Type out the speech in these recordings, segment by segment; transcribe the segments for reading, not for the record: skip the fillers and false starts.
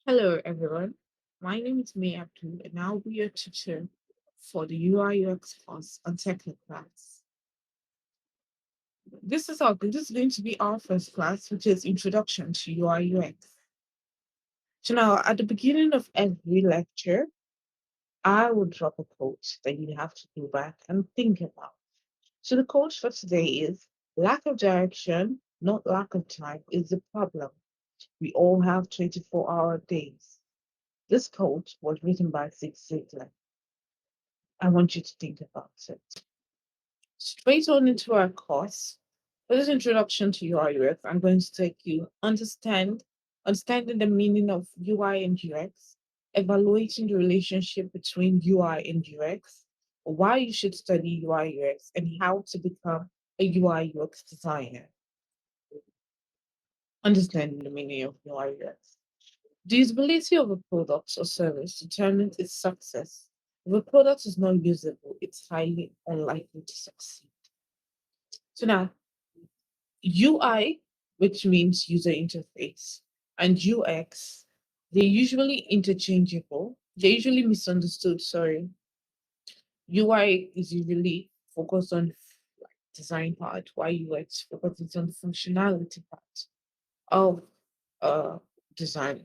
Hello, everyone. My name is May Abdul, and I'll be your tutor for the UI UX course on Technoclass. This is going to be our first class, which is Introduction to UI UX. So now, at the beginning of every lecture, I will drop a quote that you have to go back and think about. So the quote for today is: "Lack of direction, not lack of time, is the problem. We all have 24-hour days." This quote was written by Zig Ziglar. I want you to think about it. Straight on into our course. For this introduction to UI UX, I'm going to take you understanding the meaning of UI and UX, evaluating the relationship between UI and UX, why you should study UI UX, and how to become a UI UX designer. Understanding the meaning of UI UX. The usability of a product or service determines its success. If a product is not usable, it's highly unlikely to succeed. So now, UI, which means user interface, and UX, they're usually interchangeable. They're usually misunderstood, sorry. UI is usually focused on design part, while UX focuses on the functionality part of uh, design.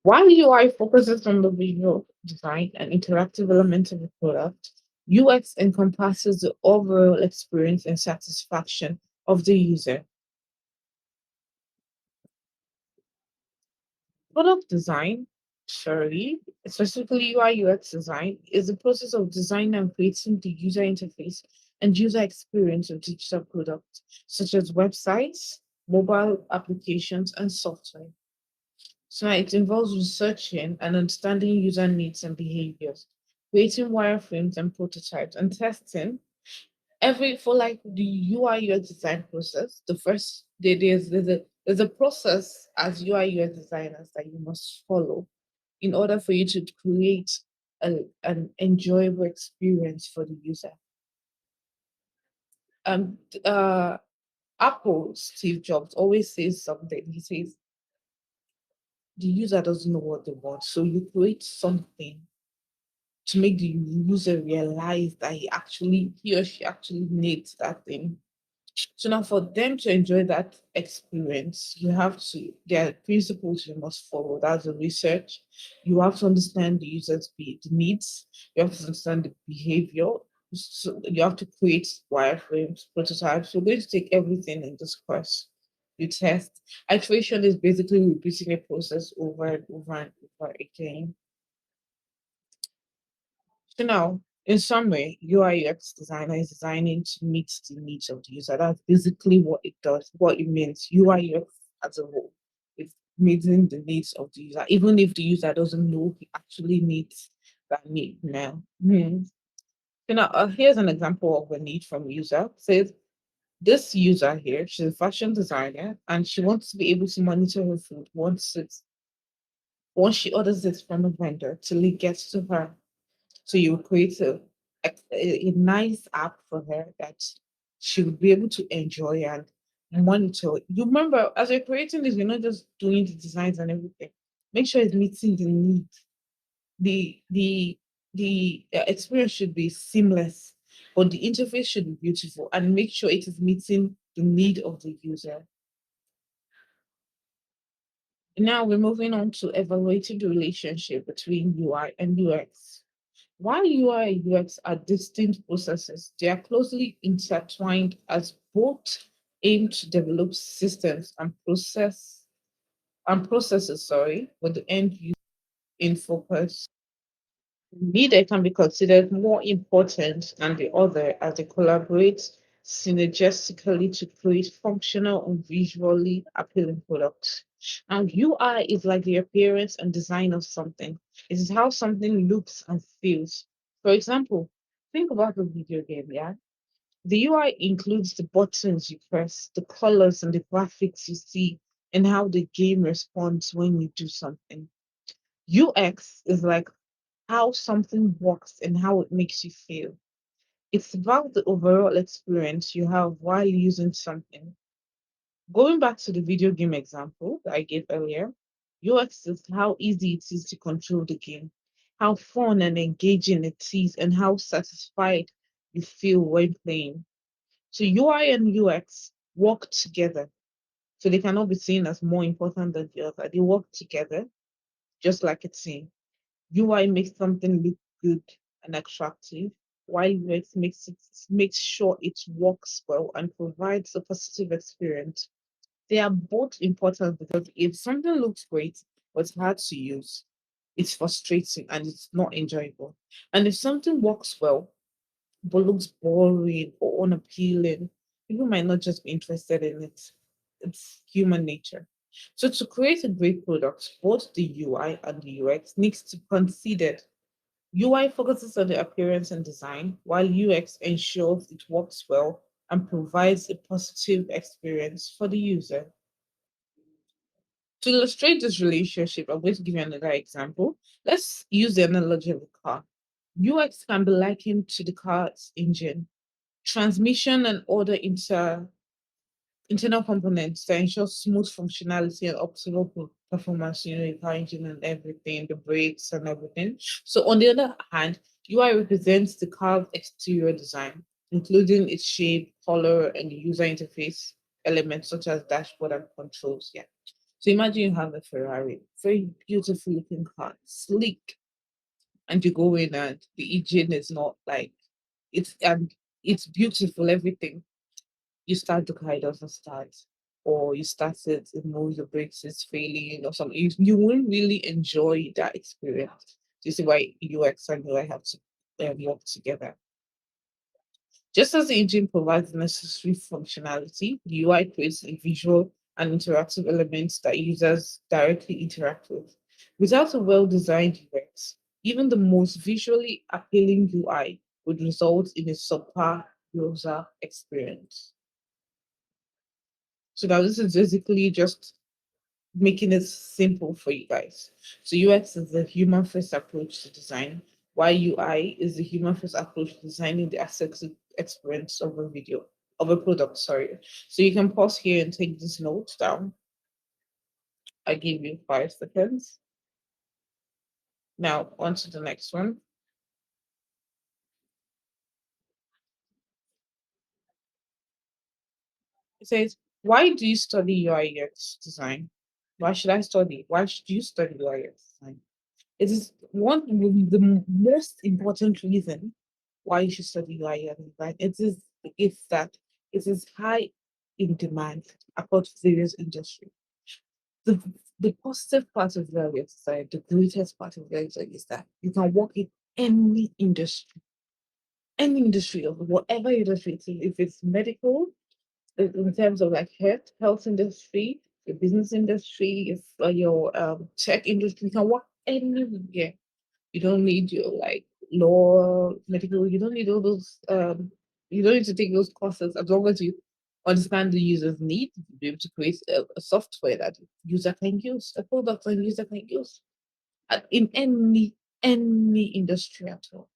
While UI focuses on the visual design and interactive elements of the product, UX encompasses the overall experience and satisfaction of the user. Product design, surely, specifically UI UX design, is the process of designing and creating the user interface and user experience of digital products, such as websites, mobile applications, and software. So it involves researching and understanding user needs and behaviors, creating wireframes and prototypes, and testing every for like the UI UX design process. The first there's a process as UI UX designers that you must follow in order for you to create an enjoyable experience for the user. Um, uh, Apple Steve Jobs always says something. He says the user doesn't know what they want, so you create something to make the user realize that he or she actually needs that thing. So now for them to enjoy that experience, there are principles you must follow. That's the research. You have to understand the the needs. You have to understand the behavior. So you have to create wireframes, prototypes. We're going to take everything in this course. You test. Iteration is basically repeating a process over and over and over again. So now, in summary, UI UX designer is designing to meet the needs of the user. That's basically what it does, what it means. UI UX as a whole. It's meeting the needs of the user, even if the user doesn't know he actually needs that need now. So now, here's an example of a need from user. Says this user here, she's a fashion designer and she wants to be able to monitor her food once she orders it from a vendor till it gets to her. So you create a nice app for her that she would be able to enjoy and monitor. You remember, as you're creating this, you're not just doing the designs and everything. Make sure it's meeting the need. The experience should be seamless, but the interface should be beautiful and make sure it is meeting the need of the user. Now we're moving on to evaluating the relationship between UI and UX. While UI and UX are distinct processes, they are closely intertwined as both aim to develop systems and processes, with the end user in focus. Neither can be considered more important than the other as they collaborate synergistically to create functional and visually appealing products. And UI is like the appearance and design of something. It is how something looks and feels. For example, think about a video game, yeah? The UI includes the buttons you press, the colors and the graphics you see, and how the game responds when you do something. UX is like how something works and how it makes you feel. It's about the overall experience you have while using something. Going back to the video game example that I gave earlier, UX is how easy it is to control the game, how fun and engaging it is, and how satisfied you feel when playing. So UI and UX work together. So they cannot be seen as more important than the other. They work together just like a team. UI makes something look good and attractive, while UX makes sure it works well and provides a positive experience. They are both important because if something looks great but hard to use, it's frustrating and it's not enjoyable. And if something works well but looks boring or unappealing, people might not just be interested in it. It's human nature. So to create a great product, both the UI and the UX needs to be considered. UI focuses on the appearance and design, while UX ensures it works well and provides a positive experience for the user. To illustrate this relationship, I'm going to give you another example. Let's use the analogy of a car. UX can be likened to the car's engine, transmission, and other internal components that ensure smooth functionality and optimal performance, the car engine and everything, the brakes and everything. So, on the other hand, UI represents the car's exterior design, including its shape, color, and the user interface elements such as dashboard and controls. Yeah. So imagine you have a Ferrari, very beautiful looking car, sleek, and you go in and the engine is not like it's beautiful, everything. You start the car, it doesn't start, or you start it, it moves, the brakes is failing, or something. You won't really enjoy that experience. Do you see why UX and UI have to work together? Just as the engine provides the necessary functionality, the UI creates a visual and interactive elements that users directly interact with. Without a well designed UX, even the most visually appealing UI would result in a subpar user experience. So now this is basically just making it simple for you guys. So UX is the human first approach to design, while UI is the human first approach to designing the aesthetic experience of a video, of a product, sorry. So you can pause here and take these notes down. I give you 5 seconds. Now on to the next one. It says, why do you study UI UX design? Why should I study? Why should you study UI UX design? It is one of the most important reason why you should study UI design. It's that it is high in demand across various industries. The the positive part of UI design, the greatest part of UI design is that you can work in any industry of whatever industry it is. If it's medical, in terms of like health industry, the business industry, if your tech industry, you can work anywhere. You don't need your like law, medical. You don't need all those. You don't need to take those courses as long as you understand the user's need to be able to create a software that user can use, a product that user can use in any industry at all.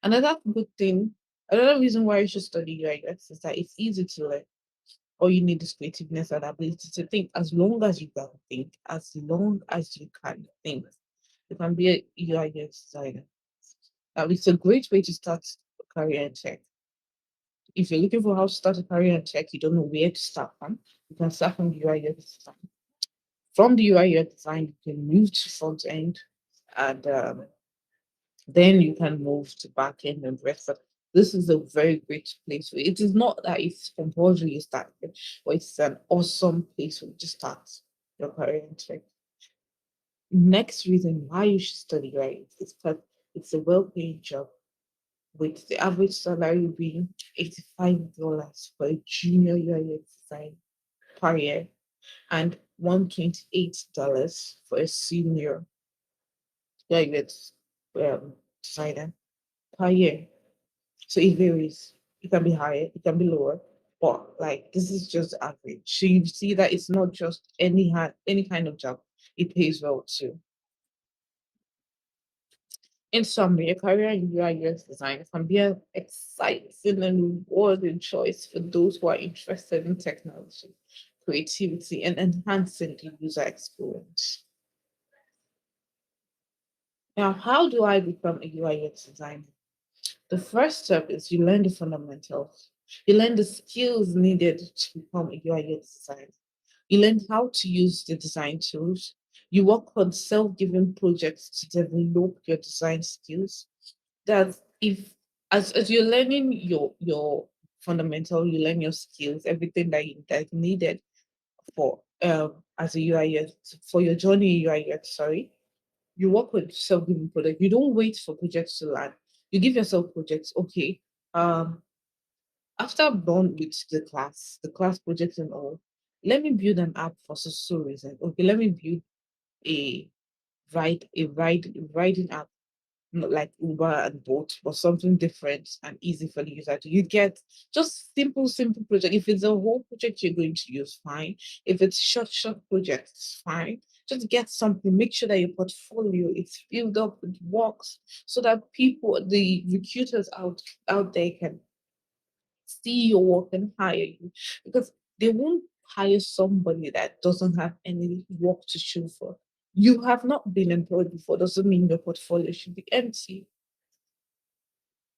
Another good thing, another reason why you should study UX is that it's easy to learn. All you need is creativeness and ability to think. As long as you can think, as long as you can think, you can be a UI designer. It's a great way to start a career in tech. If you're looking for how to start a career in tech, you don't know where to start from, you can start from the UI design. From the UI design, you can move to front end and then you can move to back end and rest. But this is a very great place. It is not that it's compulsory you start, but it's an awesome place for you to start your career in tech. Next reason why you should study right is because it's a well-paying job with the average salary being $85 for a junior UI design per year and $128 for a senior UI designer per year. So it varies. It can be higher, it can be lower, but like this is just average. So you see that it's not just any kind of job. It pays well too. In summary, a career in UI UX design can be an exciting and rewarding choice for those who are interested in technology. creativity, and enhancing the user experience. Now, how do I become a UI UX designer? The first step is you learn the fundamentals. You learn the skills needed to become a UI UX designer. You learn how to use the design tools. You work on self-given projects to develop your design skills. That if as you're learning your fundamental, you learn your skills, everything that needed for as a UI for your journey in UI sorry. You work with self-given projects. You don't wait for projects to land. You give yourself projects. Okay, um, after I'm done with the class projects and all, let me build an app for so reason. Okay, let me build a riding app, not like Uber and Bolt, but something different and easy for the user to. You get just simple project. If it's a whole project you're going to use, fine. If it's short projects, fine. Just get something. Make sure that your portfolio is filled up with works so that people, the recruiters out there can see your work and hire you because they won't hire somebody that doesn't have any work to show for. You have not been employed before, doesn't mean your portfolio should be empty.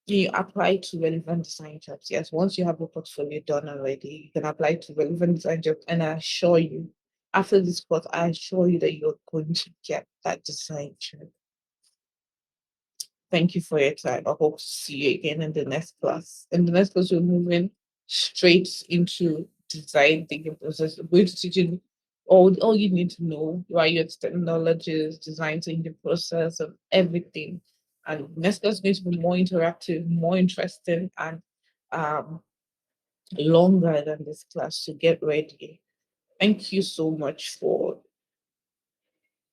You apply to relevant design jobs. Yes, once you have a portfolio done already, you can apply to relevant design jobs. And I assure you, after this course, I assure you that you're going to get that design job. Thank you for your time. I hope to see you again in the next class. In the next class, we're moving straight into design thinking process. We're going to teach you all you need to know, why your technologies, design thinking process, and everything. And next class is going to be more interactive, more interesting, and um, longer than this class. So get ready. Thank you so much for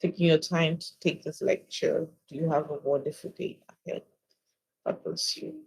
taking your time to take this lecture. You have a wonderful day ahead. God bless you.